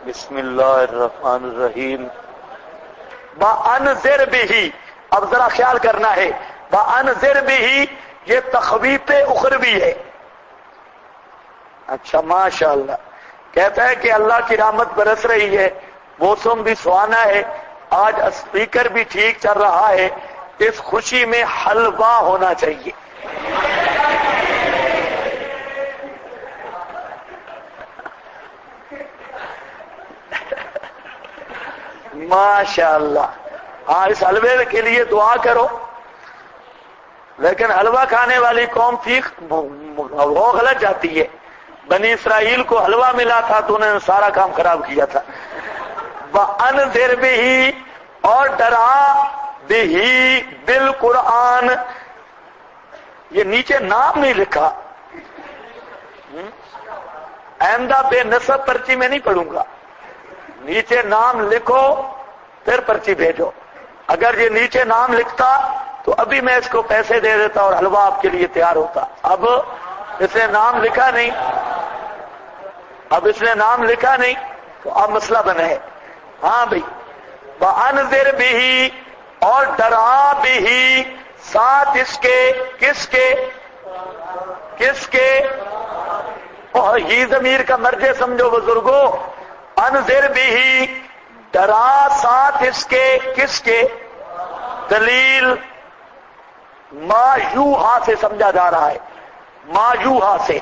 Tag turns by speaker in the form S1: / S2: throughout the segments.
S1: بسم اللہ الرحمن الرحیم. بَأَنذِرْ بِهِ، اب ذرا خیال کرنا ہے، بَأَنذِرْ بِهِ یہ تخویف اخروی ہے. اچھا ماشاءاللہ. کہتا ہے کہ اللہ کی رحمت برس رہی ہے، موسم بھی سہانا ہے، آج اسپیکر بھی ٹھیک چل رہا ہے، اس خوشی میں حلوہ ہونا چاہیے. ماشاءاللہ. ہاں اس حلوے کے لیے دعا کرو. لیکن حلوہ کھانے والی قوم تھی وہ غلط جاتی ہے. بنی اسرائیل کو حلوہ ملا تھا تو انہوں نے سارا کام خراب کیا تھا. وَأَنذِرْ بِهِ اور ڈرا بِهِ بالقرآن. یہ نیچے نام نہیں لکھا، آئندہ بے نصب پرچی میں نہیں پڑھوں گا. نیچے نام لکھو پھر پرچی بھیجو. اگر یہ نیچے نام لکھتا تو ابھی میں اس کو پیسے دے دیتا اور حلوہ آپ کے لیے تیار ہوتا. اب اس نے نام لکھا نہیں، اب اس نے نام لکھا نہیں تو اب مسئلہ بنا ہے. ہاں بھائی. وَأَنذِرْ بِهِ اور ڈرا بِهِ ساتھ اس کے، کس کے؟ کس کے؟ اور یہ ضمیر کا مرجع سمجھو بزرگوں. انذر بِهِ ڈرا ساتھ اس کے، کس کے؟ دلیل ما یوحا سے سمجھا جا رہا ہے، ما یوحا سے.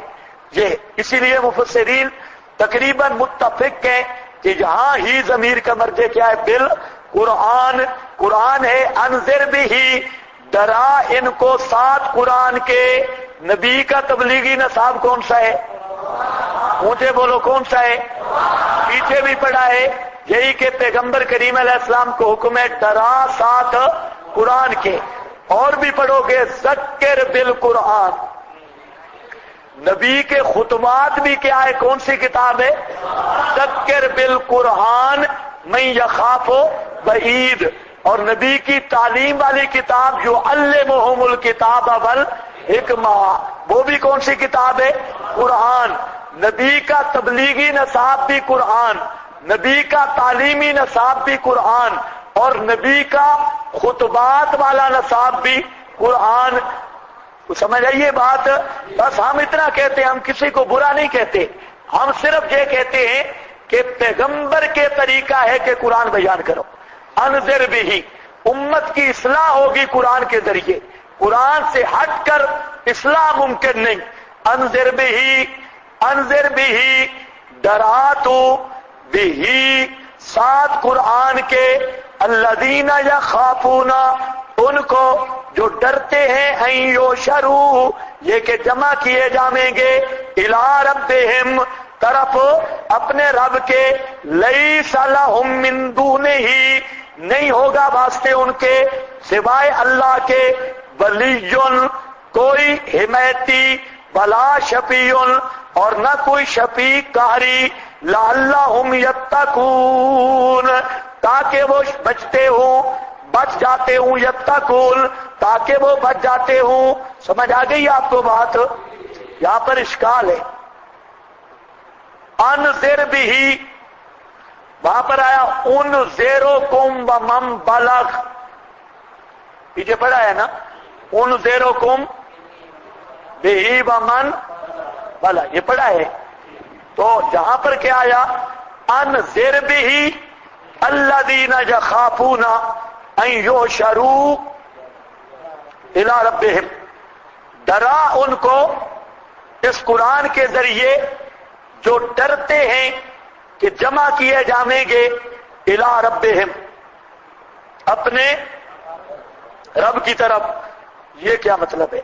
S1: یہ اسی لیے مفسرین تقریباً متفق ہیں کہ یہاں ہی ضمیر کا مرجع کیا ہے؟ بالقرآن. قرآن ہے. انذر بِهِ ڈرا ان کو ساتھ قرآن کے. نبی کا تبلیغی نصاب کون سا ہے؟ اونچے بولو کون سا ہے؟ پیچھے بھی پڑھا ہے یہی کہ پیغمبر کریم علیہ السلام کو حکم ہے ڈرا ساتھ قرآن کے. اور بھی پڑھو گے ذکر بالقرآن. نبی کے خطبات بھی کیا ہے؟ کون سی کتاب ہے؟ ذکر بالقرآن من یخاف وعید. اور نبی کی تعلیم والی کتاب جو علمہم الکتاب والحکمہ، وہ بھی کون سی کتاب ہے؟ قرآن. نبی کا تبلیغی نصاب بھی قرآن، نبی کا تعلیمی نصاب بھی قرآن، اور نبی کا خطبات والا نصاب بھی قرآن. سمجھ آئیے بات. بس ہم اتنا کہتے ہیں، ہم کسی کو برا نہیں کہتے، ہم صرف یہ کہتے ہیں کہ پیغمبر کے طریقہ ہے کہ قرآن بیان کرو. انذر بِهِ امت کی اصلاح ہوگی قرآن کے ذریعے، قرآن سے ہٹ کر اصلاح ممکن نہیں. انذر بِهِ انذر بِهِ ڈرا تو بِهِ ساتھ قرآن کے الذین یخافون ان کو جو ڈرتے ہیں ان یحشروا یہ کہ جمع کیے جائیں گے الی ربہم طرف اپنے رب کے. لیس لہم من دونہ نہیں ہوگا واسطے ان کے سوائے اللہ کے ولی کوئی حمایتی ولا شفیع اور نہ کوئی شفیع قہری. لعلہم یتقون تاکہ وہ بچتے ہوں، بچ جاتے ہوں. یتقون تاکہ وہ بچ جاتے ہوں. سمجھ آ گئی آپ کو بات؟ یہاں پر اشکال ہے. انذر بِهِ وہاں پر آیا انذرکم ومن بلغ، پیچھے پڑھا ہے نا انذرکم بِهِ ومن بلغ، یہ پڑھا ہے. تو جہاں پر کیا آیا؟ انذر بِهِ الذین یخافون ان یحشروا الی ربہم ڈرا ان کو اس قرآن کے ذریعے جو ڈرتے ہیں کہ جمع کیے جائیں گے الی ربہم اپنے رب کی طرف. یہ کیا مطلب ہے؟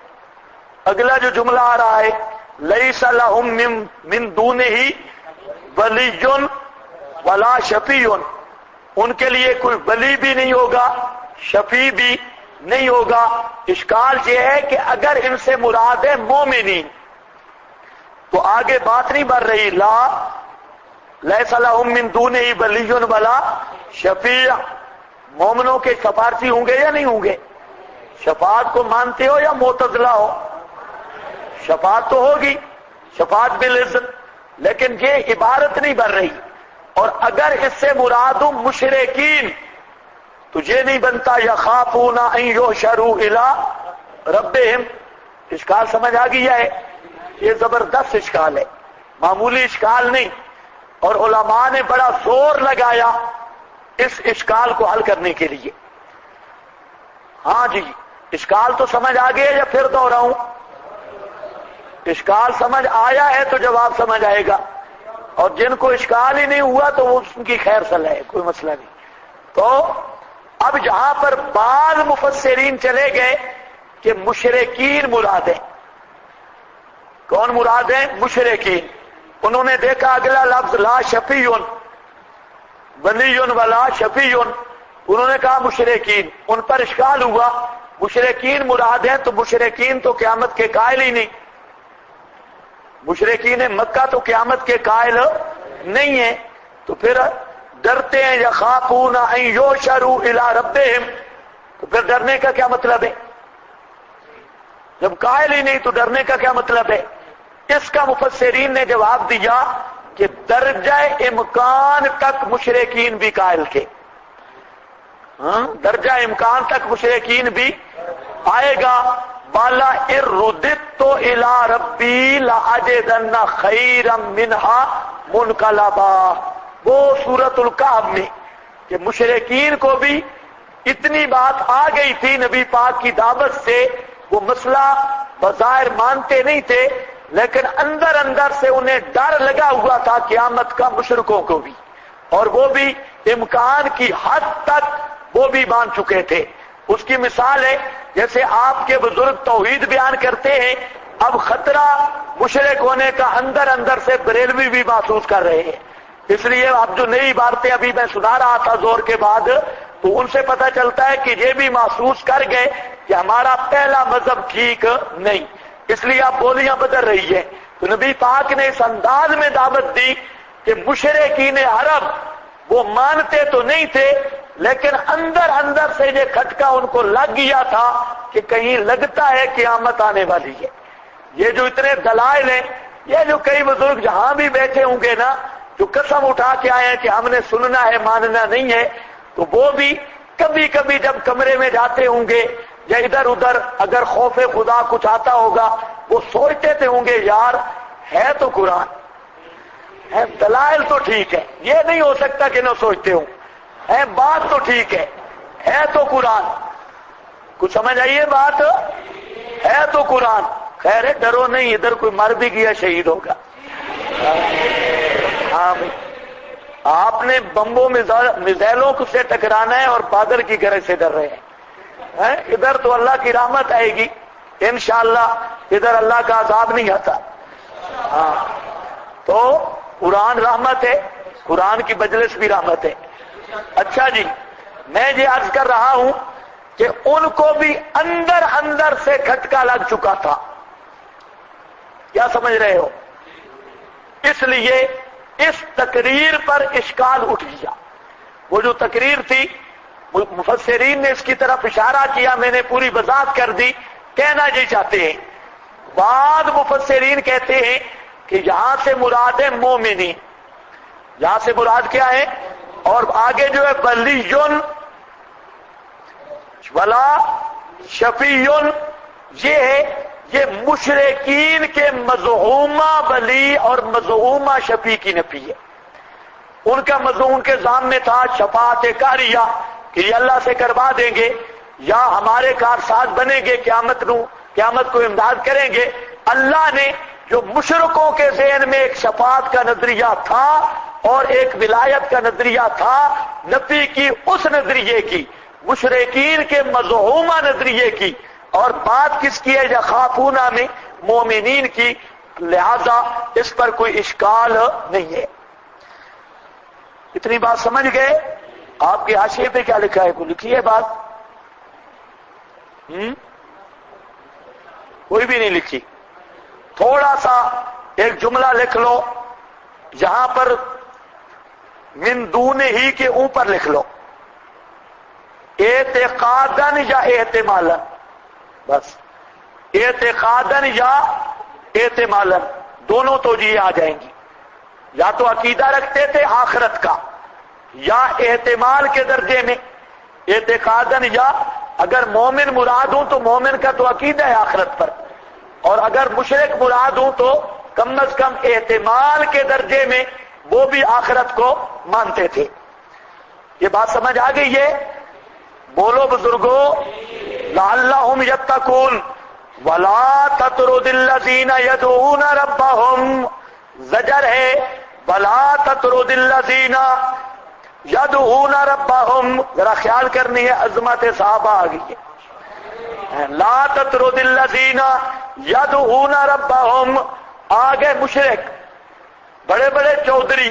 S1: اگلا جو جملہ آ رہا ہے لیس لہم من دونہ ولی ولا شفیع ان کے لیے کوئی ولی بھی نہیں ہوگا، شفیع بھی نہیں ہوگا. اشکال یہ ہے کہ اگر ان سے مراد ہے مومنین تو آگے بات نہیں بڑھ رہی. لیس لہم من دونہ ولی ولا شفیع. مومنوں کے سفارشی ہوں گے یا نہیں ہوں گے؟ شفاعت کو مانتے ہو یا معتزلہ ہو؟ شفاعت تو ہوگی، شفاعت بالاذن، لیکن یہ عبارت نہیں بن رہی. اور اگر اس سے مراد مشرکین تو یہ نہیں بنتا یخافون ان یحشروا الی ربہم. اشکال سمجھ آ گیا ہے؟ یہ زبردست اشکال ہے، معمولی اشکال نہیں، اور علماء نے بڑا زور لگایا اس اشکال کو حل کرنے کے لیے. ہاں جی، اشکال تو سمجھ آ گیا یا پھر دوہراؤں؟ اشکال سمجھ آیا ہے تو جواب سمجھ آئے گا، اور جن کو اشکال ہی نہیں ہوا تو وہ ان کی خیر صلاح ہے، کوئی مسئلہ نہیں. تو اب جہاں پر بعض مفسرین چلے گئے کہ مشرکین مراد ہیں. کون مراد ہیں؟ مشرکین. انہوں نے دیکھا اگلا لفظ لا شفیعن ولی ولا شفیعن، انہوں نے کہا مشرکین. ان پر اشکال ہوا مشرکین مراد ہیں تو مشرکین تو قیامت کے قائل ہی نہیں، مشرکین مکہ تو قیامت کے قائل نہیں ہیں، تو پھر ڈرتے ہیں یخافون ان یحشروا الی ربہم، تو پھر ڈرنے کا کیا مطلب ہے؟ جب قائل ہی نہیں تو ڈرنے کا کیا مطلب ہے؟ اس کا مفسرین نے جواب دیا کہ درجہ امکان تک مشرکین بھی قائل تھے. درجہ امکان تک مشرکین بھی آئے گا. بالا ارددت الی ربی لاجدن خیرا منہا منقلبا، وہ سورۃ الکہف میں کہ مشرکین کو بھی اتنی بات آ گئی تھی نبی پاک کی دعوت سے، وہ مسئلہ بظاہر مانتے نہیں تھے لیکن اندر اندر سے انہیں ڈر لگا ہوا تھا قیامت کا مشرکوں کو بھی، اور وہ بھی امکان کی حد تک وہ بھی مان چکے تھے. اس کی مثال ہے جیسے آپ کے بزرگ توحید بیان کرتے ہیں، اب خطرہ مشرک ہونے کا اندر اندر سے بریلوی بھی محسوس کر رہے ہیں. اس لیے اب جو نئی عبارتیں ابھی میں سنا رہا تھا زور کے بعد، تو ان سے پتہ چلتا ہے کہ یہ بھی محسوس کر گئے کہ ہمارا پہلا مذہب ٹھیک نہیں، اس لیے اب بولیاں بدل رہی ہے. تو نبی پاک نے اس انداز میں دعوت دی کہ مشرکین عرب وہ مانتے تو نہیں تھے لیکن اندر اندر سے یہ کھٹکا ان کو لگ گیا تھا کہ کہیں لگتا ہے قیامت آنے والی ہے. یہ جو اتنے دلائل ہیں، یہ جو کئی بزرگ جہاں بھی بیٹھے ہوں گے نا جو قسم اٹھا کے آئے ہیں کہ ہم نے سننا ہے ماننا نہیں ہے، تو وہ بھی کبھی کبھی جب کمرے میں جاتے ہوں گے یا ادھر ادھر اگر خوف خدا کچھ آتا ہوگا وہ سوچتے تھے ہوں گے یار ہے تو قرآن ہے، دلائل تو ٹھیک ہے، یہ نہیں ہو سکتا کہ نہ سوچتے ہوں، ہے بات تو ٹھیک ہے تو قرآن. کچھ سمجھ آئیے بات، ہے تو قرآن. خیر ہے، ڈرو نہیں، ادھر کوئی مر بھی گیا شہید ہوگا. ہاں بھائی، آپ نے بمبوں میزائلوں سے ٹکرانا ہے اور بادل کی گرج سے ڈر رہے ہیں. ادھر تو اللہ کی رحمت آئے گی انشاءاللہ، ادھر اللہ کا عذاب نہیں آتا. ہاں تو قرآن رحمت ہے، قرآن کی مجلس بھی رحمت ہے. اچھا جی، میں یہ عرض کر رہا ہوں کہ ان کو بھی اندر اندر سے کھٹکا لگ چکا تھا. کیا سمجھ رہے ہو؟ اس لیے اس تقریر پر اشکال اٹھ گیا. وہ جو تقریر تھی مفسرین نے اس کی طرف اشارہ کیا، میں نے پوری وضاحت کر دی. کہنا یہ چاہتے ہیں، بعض مفسرین کہتے ہیں کہ یہاں سے مراد ہے مومنین، یہاں سے مراد کیا ہے، اور آگے جو ہے ولیٌ ولا شفیع، یہ ہے یہ مشرکین کے مزعومہ ولی اور مزعومہ شفیع کی نفی ہے. ان کا مضمون کے ذام تھا شفاعت کاریہ کہ یہ اللہ سے کروا دیں گے یا ہمارے کارساز بنیں گے، قیامت کو امداد کریں گے. اللہ نے جو مشرکوں کے ذہن میں ایک شفاعت کا نظریہ تھا اور ایک ولایت کا نظریہ تھا، نفی کی اس نظریے کی، مشرکین کے مزعومہ نظریے کی، اور بات کس کی ہے؟ یخافون میں مومنین کی، لہذا اس پر کوئی اشکال نہیں ہے. اتنی بات سمجھ گئے؟ آپ کے حاشیے پہ کیا لکھا ہے؟ کوئی لکھی ہے بات؟ کوئی بھی نہیں لکھی. تھوڑا سا ایک جملہ لکھ لو، یہاں پر من دون ہی کے اوپر لکھ لو اعتقادن یا احتمالن، بس اعتقادن یا احتمالن دونوں توجیہ آ جائیں گی. یا تو عقیدہ رکھتے تھے آخرت کا، یا احتمال کے درجے میں اعتقادن، یا اگر مومن مراد ہوں تو مومن کا تو عقیدہ ہے آخرت پر، اور اگر مشرک مراد ہوں تو کم از کم احتمال کے درجے میں وہ بھی آخرت کو مانتے تھے۔ یہ بات سمجھ آ گئی ہے؟ بولو بزرگوں، لعلہم یتقون ولا تطرد الذین یدعون ربہم، زجر ہے ولا تطرد الذین یدعون ربہم، ذرا خیال کرنی ہے، عظمت صحابہ آ گئی ہے۔ لا تطرد الذین یدعون ربہم، آگے مشرک بڑے بڑے چودھری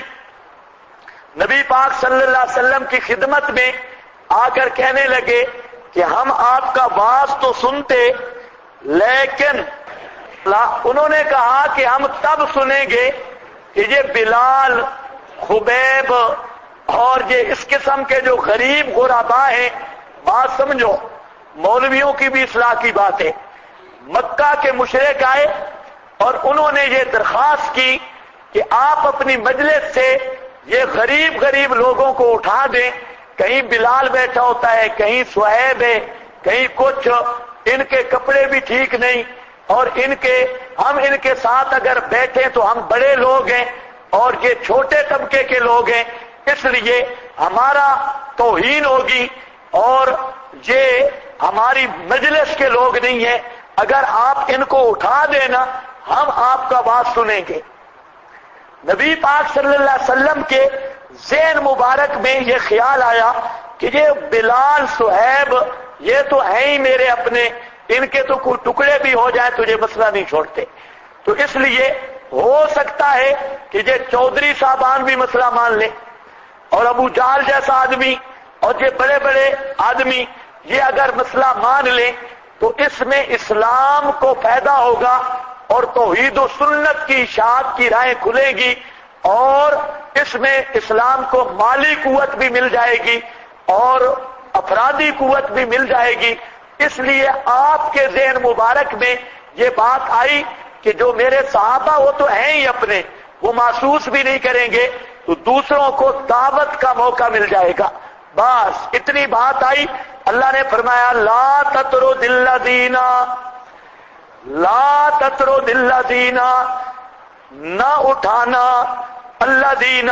S1: نبی پاک صلی اللہ علیہ وسلم کی خدمت میں آ کر کہنے لگے کہ ہم آپ کا واز تو سنتے، لیکن انہوں نے کہا کہ ہم تب سنیں گے کہ یہ بلال، خبیب اور یہ اس قسم کے جو غریب غربا ہیں، بات سمجھو، مولویوں کی بھی اصلاح کی بات ہے، مکہ کے مشرک آئے اور انہوں نے یہ درخواست کی کہ آپ اپنی مجلس سے یہ غریب غریب لوگوں کو اٹھا دیں، کہیں بلال بیٹھا ہوتا ہے، کہیں صہیب ہے، کہیں کچھ، ان کے کپڑے بھی ٹھیک نہیں، اور ہم ان کے ساتھ اگر بیٹھیں تو ہم بڑے لوگ ہیں اور یہ چھوٹے طبقے کے لوگ ہیں، اس لیے ہمارا توہین ہوگی اور یہ ہماری مجلس کے لوگ نہیں ہیں، اگر آپ ان کو اٹھا دینا ہم آپ کا بات سنیں گے۔ نبی پاک صلی اللہ علیہ وسلم کے ذہن مبارک میں یہ خیال آیا کہ یہ بلال، صہیب، یہ تو ہیں ہی میرے اپنے، ان کے تو کوئی ٹکڑے بھی ہو جائیں تو یہ مسئلہ نہیں چھوڑتے، تو اس لیے ہو سکتا ہے کہ یہ چودھری صاحبان بھی مسئلہ مان لیں، اور ابو جہل جیسا آدمی اور یہ بڑے بڑے آدمی یہ اگر مسئلہ مان لیں تو اس میں اسلام کو فائدہ ہوگا اور توحید و سنت کی اشاعت کی راہیں کھلے گی، اور اس میں اسلام کو مالی قوت بھی مل جائے گی اور افرادی قوت بھی مل جائے گی۔ اس لیے آپ کے ذہن مبارک میں یہ بات آئی کہ جو میرے صحابہ وہ تو ہیں ہی اپنے، وہ محسوس بھی نہیں کریں گے تو دوسروں کو دعوت کا موقع مل جائے گا، بس اتنی بات آئی۔ اللہ نے فرمایا لا تطرد الذین، لا تطرد الذین، نہ اٹھانا، الذین،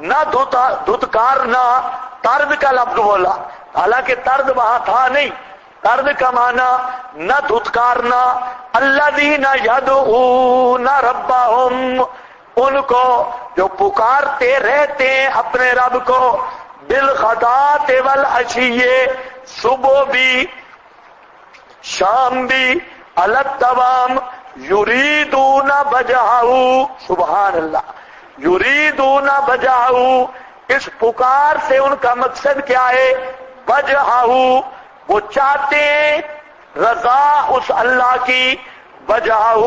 S1: نہ دھتکارنا، طرد کا لفظ بولا، حالانکہ طرد وہاں تھا نہیں، طرد کا معنی نہ دھتکارنا، الذین یدعون ربہم، ان کو جو پکارتے رہتے ہیں اپنے رب کو، بالغداۃ والعشی، صبح بھی شام بھی، علی الدوام، یریدون وجہہ، سبحان اللہ، یریدون وجہہ، اس پکار سے ان کا مقصد کیا ہے؟ وجہہ، وہ چاہتے ہیں رضا اس اللہ کی، وجہہ،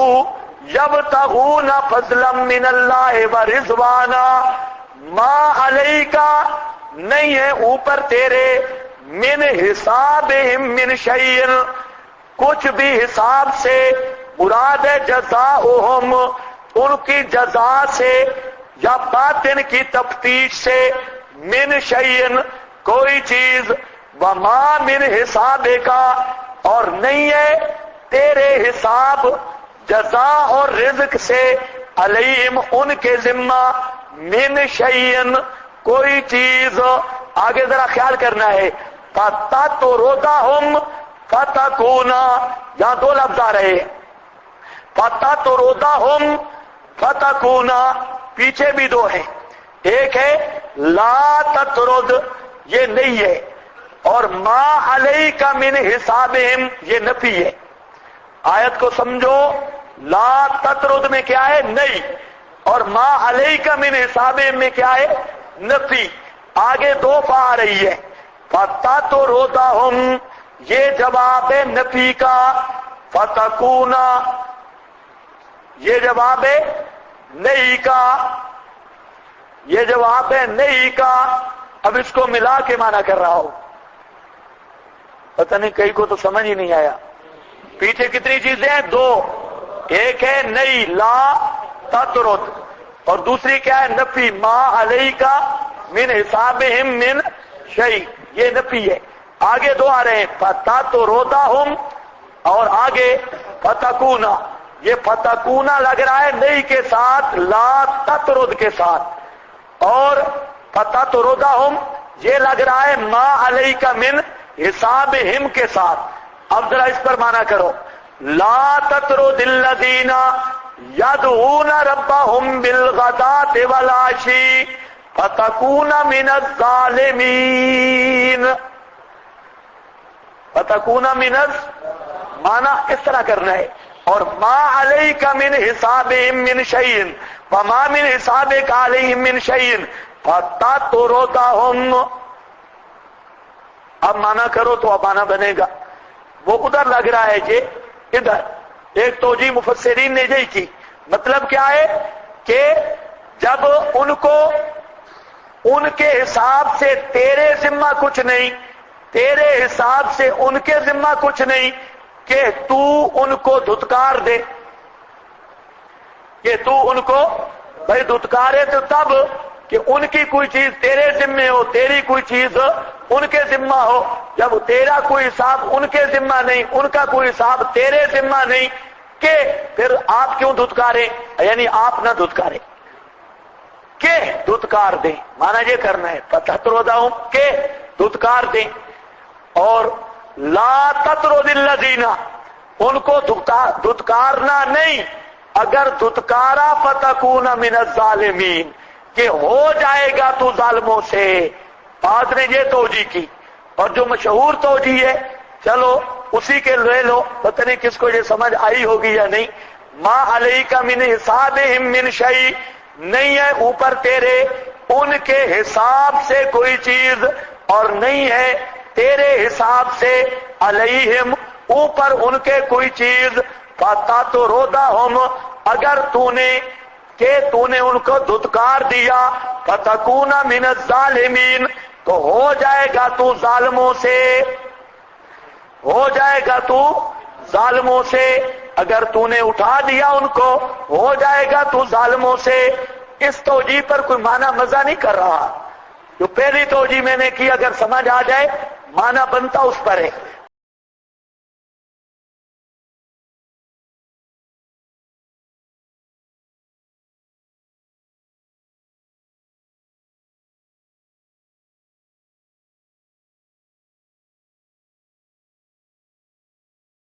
S1: یبتغون فضلا من اللہ ورضوانا، ما علیک، نہیں ہے اوپر تیرے، من حسابہم من شیء، کچھ بھی حساب سے، مراد ہے جزاؤہم، ان کی جزا سے یا باطن کی تفتیش سے، من شیء، کوئی چیز، وما من حسابک، اور نہیں ہے تیرے حساب، جزا اور رزق سے، علیہم، ان کے ذمہ، من شیء، کوئی چیز۔ آگے ذرا خیال کرنا ہے، فتطردہم فتکون، یہاں دو لفظ آ رہے ہیں، فتطردہم فتکون، پیچھے بھی دو ہیں، ایک ہے لا تطرد، یہ نہیں ہے، اور ما علیک من حسابہم، یہ نفی ہے۔ آیت کو سمجھو، لا تطرد میں کیا ہے؟ نہیں، اور ما علیک من حسابہم میں کیا ہے؟ نفی۔ آگے دو فا آ رہی ہے، فتطردہم، یہ جواب ہے نفی کا، فتکون یہ جواب ہے نہیں کا، یہ جواب ہے نہیں کا۔ اب اس کو ملا کے معنی کر رہا ہوں، پتہ نہیں کئی کو تو سمجھ ہی نہیں آیا۔ پیچھے کتنی چیزیں ہیں؟ دو، ایک ہے نہیں لا تطرد، اور دوسری کیا ہے؟ نفی ما علیکا من حسابہم من شیء، یہ نفی ہے۔ آگے دو آ رہے ہیں فتطردہم اور آگے فتکونا، یہ فتکونا لگ رہا ہے نہیں کے ساتھ، لا تطرد کے ساتھ، اور فتطردہم یہ لگ رہا ہے ما علیکا من حسابہم کے ساتھ۔ اب ذرا اس پر معنی کرو، لا تطرد الذین یدعون ربہم بالغداۃ والعشی فتکون من الظالمین۔ فتکون من معنی اس طرح کرنا ہے، اور ما علیک من حسابہم من شیء وما من حسابک علیہم من شیء فتطردہم۔ اب معنی کرو تو اب معنی بنے گا، وہ ادھر لگ رہا ہے جی ادھر۔ ایک توجیہ مفسرین نے یہی کی، مطلب کیا ہے کہ جب ان کو ان کے حساب سے تیرے ذمہ کچھ نہیں، تیرے حساب سے ان کے ذمہ کچھ نہیں کہ تو ان کو دھتکار دے، کہ تو ان کو بھائی دھتکارے تو تب کہ ان کی کوئی چیز تیرے ذمے ہو، تیری کوئی چیز ان کے ذمہ ہو۔ جب تیرا کوئی حساب ان کے ذمہ نہیں، ان کا کوئی حساب تیرے ذمہ نہیں، کہ پھر آپ کیوں دھتکاریں؟ یعنی آپ نہ دھتکاریں کہ دھتکار دیں، مانا یہ کرنا ہے فتطردہم کہ دھتکار دیں، اور لا تطرد الذین ان کو دھتکارنا نہیں، اگر دھتکارا فتکون من الظالمین کہ ہو جائے گا تو ظالموں سے۔ بعض نے یہ توجیہ کی، اور جو مشہور توجیہ ہے چلو اسی کے لے لو، پتہ نہیں کس کو یہ سمجھ آئی ہوگی یا نہیں۔ ما علیک من حسابہم من شیء، نہیں ہے اوپر تیرے ان کے حساب سے کوئی چیز، اور نہیں ہے تیرے حساب سے علیہم اوپر ان کے کوئی چیز، فتطردہم اگر تو نے ان کو دھتکار دیا، فتکون من الظالمین تو ہو جائے گا تو ظالموں سے، ہو جائے گا تو ظالموں سے، اگر تو نے اٹھا دیا ان کو ہو جائے گا تو ظالموں سے۔ اس توجیہ پر کوئی معنی مزہ نہیں کر رہا، جو پہلی توجیہ میں نے کی اگر سمجھ آ جائے معنی بنتا اس پر ہے۔